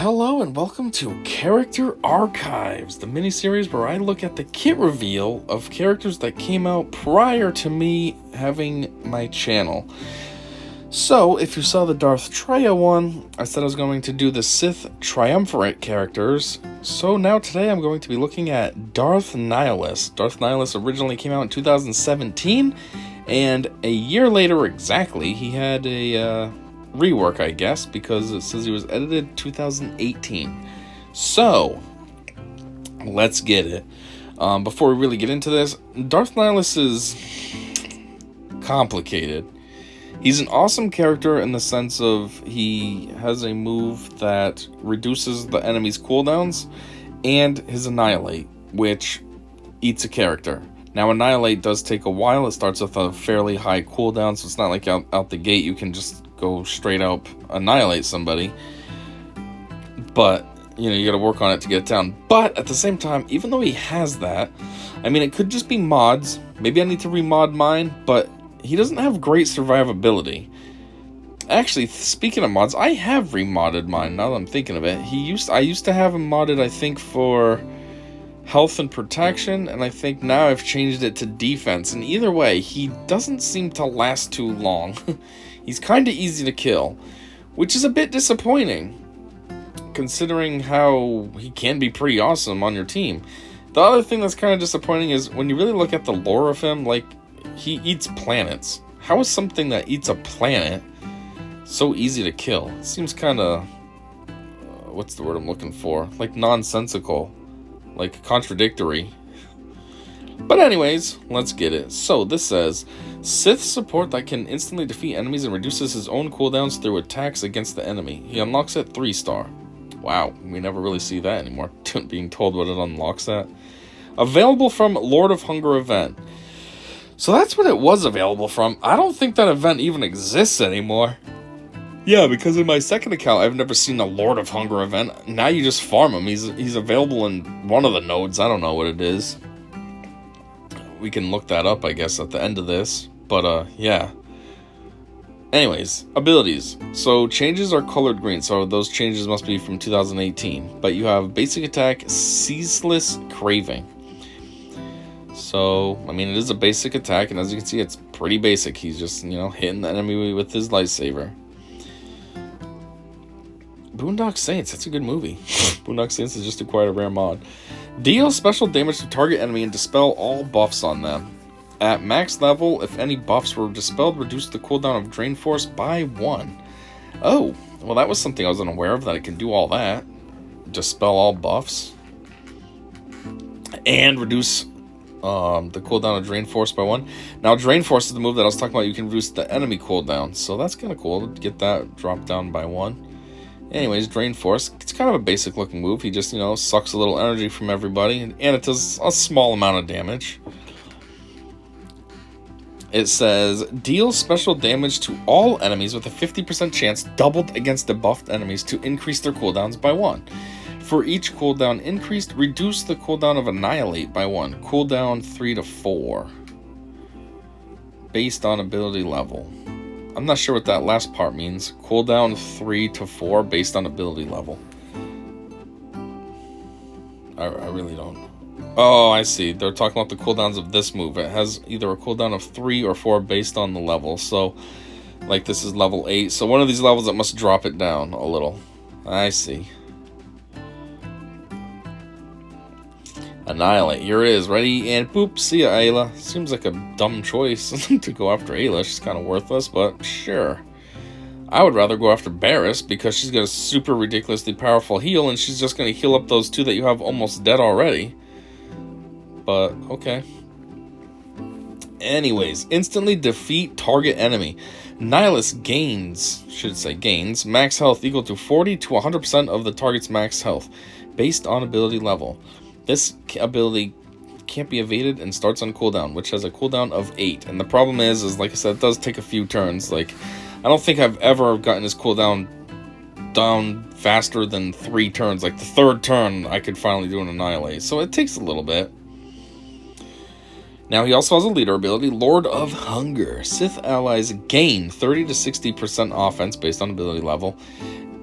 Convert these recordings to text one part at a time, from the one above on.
Hello and welcome to Character Archives, the miniseries where I look at the kit reveal of characters that came out prior to me having my channel. So, if you saw the Darth Treya one, I said I was going to do the Sith Triumvirate characters. So now today I'm going to be looking at Darth Nihilus. Darth Nihilus originally came out in 2017, and a year later exactly, he had a rework, I guess, because it says he was edited 2018. So, let's get it. Before we really get into this, Darth Nihilus is complicated. He's an awesome character in the sense of he has a move that reduces the enemy's cooldowns, and his annihilate, which eats a character. Now, annihilate does take a while. It starts with a fairly high cooldown, so it's not like out the gate you can just go straight up annihilate somebody. But, you gotta work on it to get it down. But, at the same time, even though he has that, I mean, it could just be mods. Maybe I need to remod mine, but he doesn't have great survivability. Actually, speaking of mods, I have remodded mine, now that I'm thinking of it. I used to have him modded, I think, for health and protection, and I think now I've changed it to defense. And either way, he doesn't seem to last too long. He's kind of easy to kill, which is a bit disappointing, considering how he can be pretty awesome on your team. The other thing that's kind of disappointing is when you really look at the lore of him, like, he eats planets. How is something that eats a planet so easy to kill? It seems kind of, what's the word I'm looking for? Like nonsensical, like contradictory. But anyways, let's get it. So this says, Sith support that can instantly defeat enemies and reduces his own cooldowns through attacks against the enemy. He unlocks at 3-star. Wow, we never really see that anymore, being told what it unlocks at. Available from Lord of Hunger event. So that's what it was available from. I don't think that event even exists anymore. Yeah, because in my second account, I've never seen a Lord of Hunger event. Now you just farm him. He's available in one of the nodes. I don't know what it is. We can look that up, I guess, at the end of this. But, yeah. Anyways, abilities. So, changes are colored green, so those changes must be from 2018. But you have basic attack, ceaseless craving. So, I mean, it is a basic attack, and as you can see, it's pretty basic. He's just, hitting the enemy with his lightsaber. Boondock Saints, that's a good movie. Boondock Saints is just quite a rare mod. Deal special damage to target enemy and dispel all buffs on them. At max level, if any buffs were dispelled, reduce the cooldown of Drain Force by 1. Oh, well, that was something I was unaware of, that it can do all that. Dispel all buffs. And reduce the cooldown of Drain Force by 1. Now, Drain Force is the move that I was talking about. You can reduce the enemy cooldown, so that's kind of cool to get that dropped down by 1. Anyways, Drain Force, it's kind of a basic looking move. He just, sucks a little energy from everybody, and it does a small amount of damage. It says, deal special damage to all enemies with a 50% chance doubled against debuffed enemies to increase their cooldowns by 1. For each cooldown increased, reduce the cooldown of Annihilate by 1. Cooldown 3 to 4. Based on ability level. I'm not sure what that last part means. Cooldown 3 to 4 based on ability level. I really don't. Oh, I see. They're talking about the cooldowns of this move. It has either a cooldown of 3 or 4 based on the level. So, like, this is level 8. So one of these levels, it must drop it down a little. I see. Annihilate. Here it is. Ready? And boop. See ya, Ayla. Seems like a dumb choice to go after Ayla. She's kind of worthless, but sure. I would rather go after Barriss because she's got a super ridiculously powerful heal, and she's just going to heal up those 2 that you have almost dead already. But, okay. Anyways, instantly defeat target enemy. Nihilus gains max health equal to 40 to 100% of the target's max health, based on ability level. This ability can't be evaded and starts on cooldown, which has a cooldown of 8. And the problem is like I said, it does take a few turns. Like, I don't think I've ever gotten his cooldown down faster than 3 turns. Like, the 3rd turn, I could finally do an Annihilate. So it takes a little bit. Now, he also has a leader ability, Lord of Hunger. Sith allies gain 30 to 60% offense based on ability level,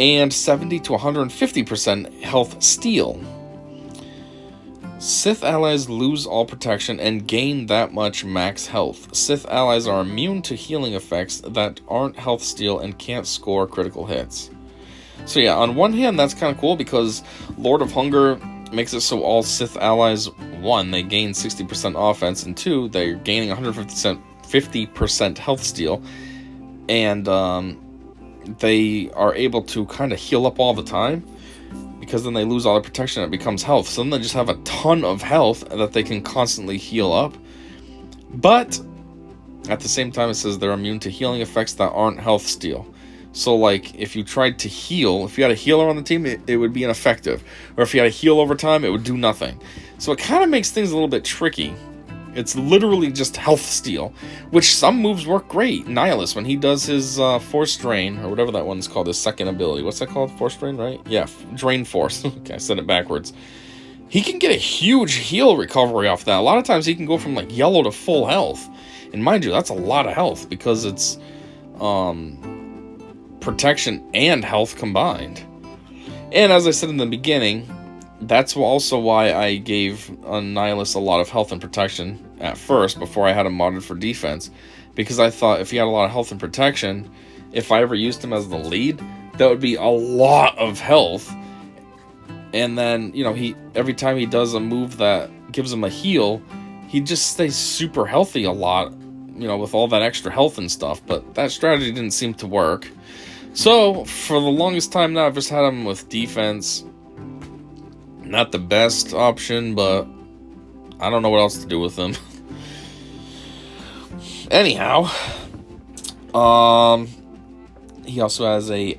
and 70 to 150% health steal. Sith allies lose all protection and gain that much max health. Sith allies are immune to healing effects that aren't health steal and can't score critical hits. So yeah, on one hand, that's kind of cool because Lord of Hunger makes it so all Sith allies, 1, they gain 60% offense, and 2, they're gaining 150% health steal, and they are able to kind of heal up all the time, because then they lose all their protection and it becomes health. So then they just have a ton of health that they can constantly heal up. But at the same time, it says they're immune to healing effects that aren't health steal. So like if you tried to heal, if you had a healer on the team, it would be ineffective. Or if you had a heal over time, it would do nothing. So it kind of makes things a little bit tricky. It's literally just health steal, which some moves work great. Nihilus, when he does his Force Drain, or whatever that one's called, his second ability. What's that called? Force Drain, right? Yeah, Drain Force. Okay, I said it backwards. He can get a huge heal recovery off that. A lot of times he can go from like yellow to full health. And mind you, that's a lot of health because it's protection and health combined. And as I said in the beginning, that's also why I gave Nihilus a lot of health and protection at first, before I had him modded for defense. Because I thought if he had a lot of health and protection, if I ever used him as the lead, that would be a lot of health. And then, you know, every time he does a move that gives him a heal, he just stays super healthy a lot, you know, with all that extra health and stuff. But that strategy didn't seem to work. So, for the longest time now, I've just had him with defense. Not the best option, but I don't know what else to do with him. Anyhow, he also has a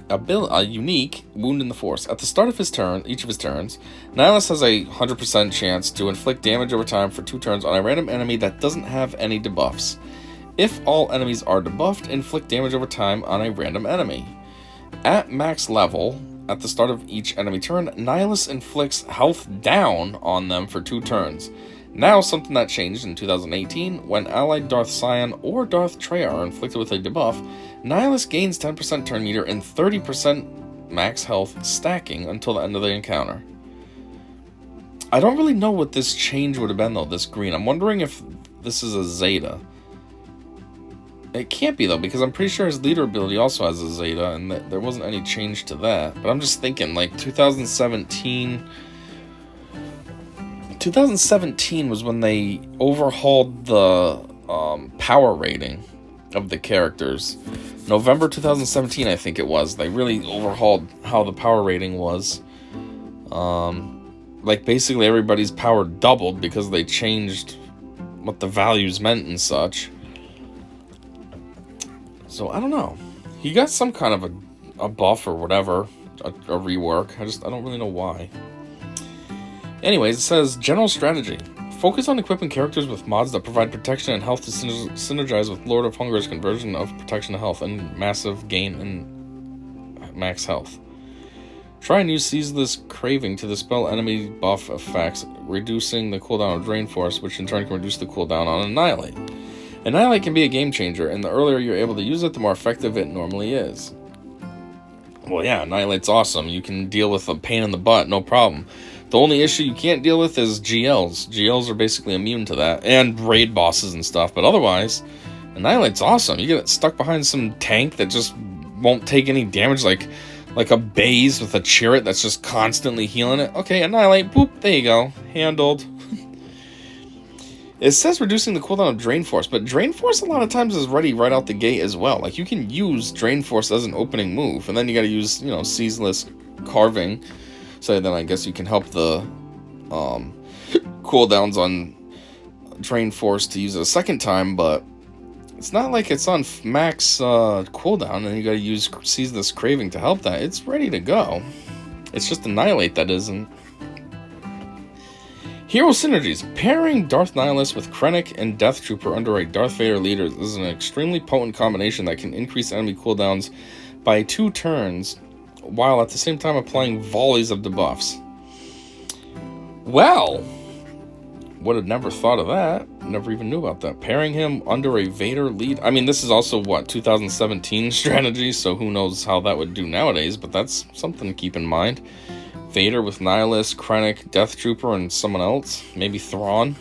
unique Wound in the Force. At the start of each of his turns, Nihilus has a 100% chance to inflict damage over time for 2 turns on a random enemy that doesn't have any debuffs. If all enemies are debuffed, inflict damage over time on a random enemy. At max level, at the start of each enemy turn, Nihilus inflicts health down on them for 2 turns. Now, something that changed in 2018, when allied Darth Sion or Darth Treyarch are inflicted with a debuff, Nihilus gains 10% turn meter and 30% max health stacking until the end of the encounter. I don't really know what this change would have been though, this green. I'm wondering if this is a Zeta. It can't be though, because I'm pretty sure his leader ability also has a Zeta, and there wasn't any change to that. But I'm just thinking, like, 2017 was when they overhauled the power rating of the characters. November 2017, I think it was. They really overhauled how the power rating was. Like, basically everybody's power doubled because they changed what the values meant and such. So, I don't know. He got some kind of a buff or whatever, a rework. I don't really know why. Anyways, it says, General Strategy. Focus on equipping characters with mods that provide protection and health to synergize with Lord of Hunger's conversion of protection to health and massive gain in max health. Try and use Ceaseless Craving to dispel enemy buff effects, reducing the cooldown of Drain Force, which in turn can reduce the cooldown on Annihilate. Annihilate can be a game changer, and the earlier you're able to use it, the more effective it normally is. Well, yeah, Annihilate's awesome. You can deal with a pain in the butt, no problem. The only issue you can't deal with is GLs. GLs are basically immune to that, and raid bosses and stuff, but otherwise, Annihilate's awesome. You get stuck behind some tank that just won't take any damage, like a base with a chariot that's just constantly healing it. Okay, Annihilate, boop, there you go. Handled. It says reducing the cooldown of Drain Force, but Drain Force a lot of times is ready right out the gate as well. Like, you can use Drain Force as an opening move, and then you gotta use, you know, Ceaseless Carving. So then I guess you can help the cooldowns on Drain Force to use it a second time, but it's not like it's on max cooldown and you gotta use Ceaseless Craving to help that. It's ready to go. It's just Annihilate that isn't. Hero Synergies. Pairing Darth Nihilus with Krennic and Death Trooper under a Darth Vader leader is an extremely potent combination that can increase enemy cooldowns by 2 turns, while at the same time applying volleys of debuffs. Well, Would have never thought of that. Never even knew about that. Pairing him under a Vader lead. I mean, this is also, what, 2017 strategy, so who knows how that would do nowadays, but that's something to keep in mind. Vader with Nihilus, Krennic, Death Trooper, and someone else. Maybe Thrawn.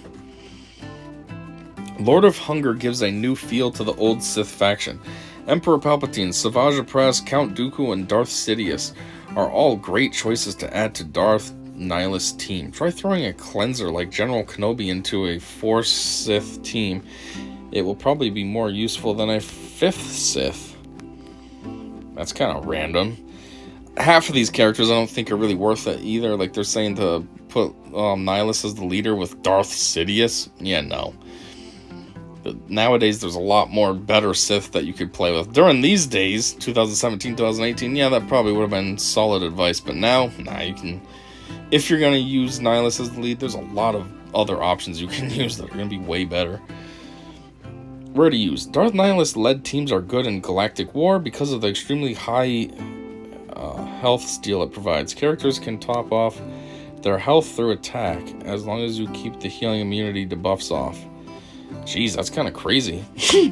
Lord of Hunger gives a new feel to the old Sith faction. Emperor Palpatine, Savage Opress, Count Dooku, and Darth Sidious are all great choices to add to Darth Nihilus team. Try throwing a cleanser like General Kenobi into a 4th Sith team. It will probably be more useful than a 5th Sith. That's kind of random. Half of these characters I don't think are really worth it either. Like, they're saying to put Nihilus as the leader with Darth Sidious. Yeah, no. But nowadays, there's a lot more better Sith that you could play with. During these days, 2017, 2018, yeah, that probably would have been solid advice. But now, nah, you can... If you're going to use Nihilus as the lead, there's a lot of other options you can use that are going to be way better. Where to use? Darth Nihilus-led teams are good in Galactic War because of the extremely high health steal it provides. Characters can top off their health through attack, as long as you keep the healing immunity debuffs off. Jeez, that's kind of crazy.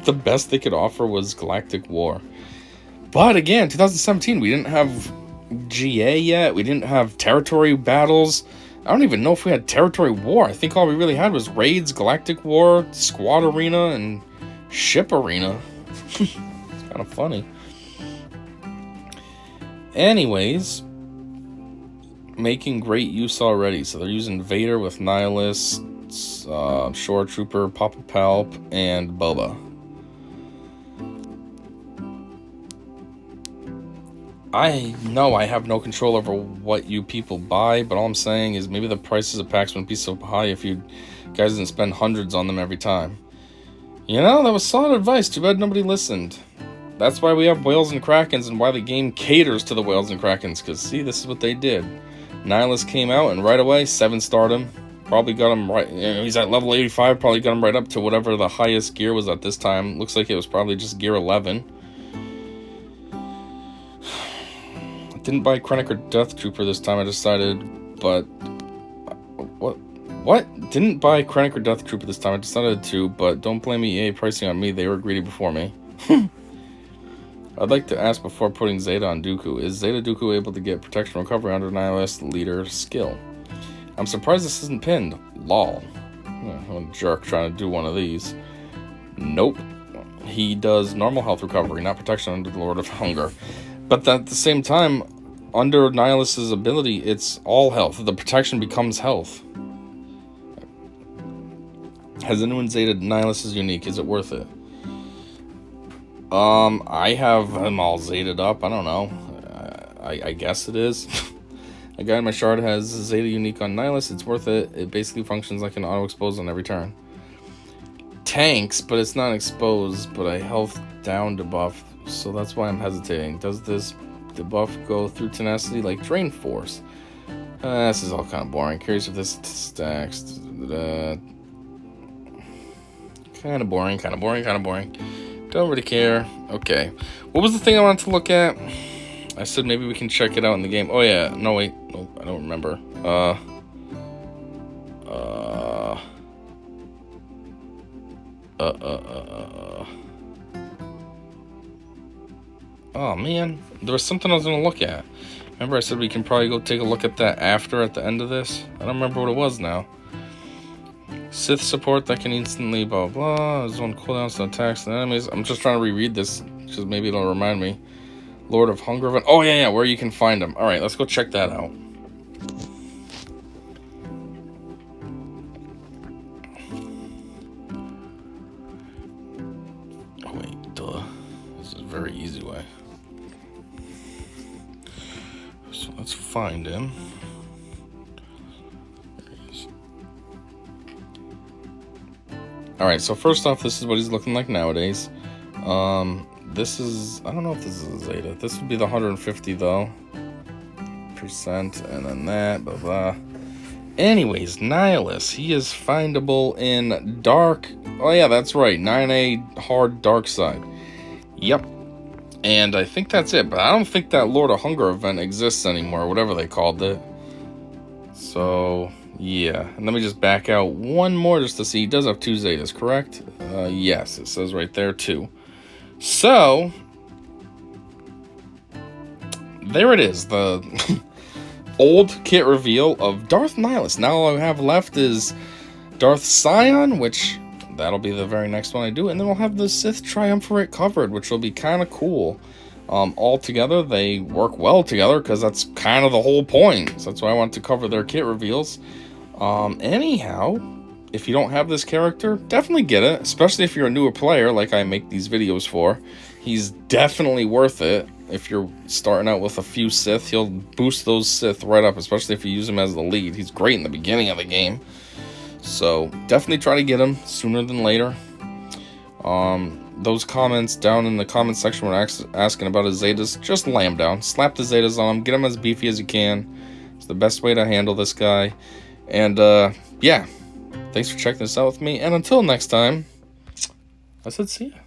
The best they could offer was Galactic War. But again, 2017, we didn't have GA yet. We didn't have territory battles. I don't even know if we had territory war. I think all we really had was raids, Galactic War, squad arena, and ship arena. It's kind of funny. Anyways, making great use already. So they're using Vader with Nihilus, Shore Trooper, Papa Palp, and Boba. I know I have no control over what you people buy, but all I'm saying is maybe the prices of packs wouldn't be so high if you guys didn't spend hundreds on them every time. You know, that was solid advice. Too bad nobody listened. That's why we have Whales and Krakens and why the game caters to the Whales and Krakens. Because, see, this is what they did. Nihilus came out and right away, 7-starred him. Probably got him right. You know, he's at level 85. Probably got him right up to whatever the highest gear was at this time. Looks like it was probably just gear 11. Didn't buy Krennic or Death Trooper this time, I decided, but... What? Didn't buy Krennic or Death Trooper this time, I decided to, but don't blame EA pricing on me, they were greedy before me. I'd like to ask before putting Zeta on Dooku, is Zeta Dooku able to get protection recovery under Nihilus leader skill? I'm surprised this isn't pinned. Lol. I'm a jerk trying to do one of these. Nope. He does normal health recovery, not protection under the Lord of Hunger. But at the same time, under Nihilus's ability, it's all health. The protection becomes health. Has anyone Zeta Nihilus is unique? Is it worth it? I have them all Zetaed up. I don't know. I guess it is. A guy in my shard has Zeta unique on Nihilus. It's worth it. It basically functions like an auto-expose on every turn. Tanks, but it's not exposed, but a health down debuff. So that's why I'm hesitating. Does this debuff go through tenacity like Drain Force? This is all kind of boring. Curious if this stacks. Kind of boring. Don't really care. Okay. What was the thing I wanted to look at? I said maybe we can check it out in the game. Oh yeah. No, wait. No, I don't remember. Oh man, there was something I was gonna look at. Remember I said we can probably go take a look at that at the end of this? I don't remember what it was now. Sith support that can instantly blah blah. Zone cooldowns to attacks and enemies. I'm just trying to reread this because maybe it'll remind me. Lord of Hunger event. Oh yeah, where you can find them. Alright, let's go check that out. Oh wait, duh. This is a very easy way. So let's find him. There he is. Alright, so first off, this is what he's looking like nowadays. This is, I don't know if this is a Zeta. This would be the 150 though. Percent, and then that, blah blah. Anyways, Nihilus. He is findable in dark. Oh yeah, that's right. 9A hard dark side. Yep. And I think that's it, but I don't think that Lord of Hunger event exists anymore, whatever they called it. So, Yeah, and let me just back out one more just to see. He does have 2 Zetas, correct? Yes, it says right there, 2. So, there it is, the old kit reveal of Darth Nihilus. Now all I have left is Darth Scion, which that'll be the very next one I do, and then we'll have the Sith Triumvirate covered, which will be kind of cool. All together, they work well together, because that's kind of the whole point. So that's why I want to cover their kit reveals. Anyhow, if you don't have this character, definitely get it, especially if you're a newer player, like I make these videos for. He's definitely worth it. If you're starting out with a few Sith, he'll boost those Sith right up, especially if you use him as the lead. He's great in the beginning of the game. So, definitely try to get him sooner than later. Those comments down in the comment section were asking about his Zetas. Just lay him down. Slap the Zetas on him. Get him as beefy as you can. It's the best way to handle this guy. And, yeah. Thanks for checking this out with me. And until next time, I said see ya.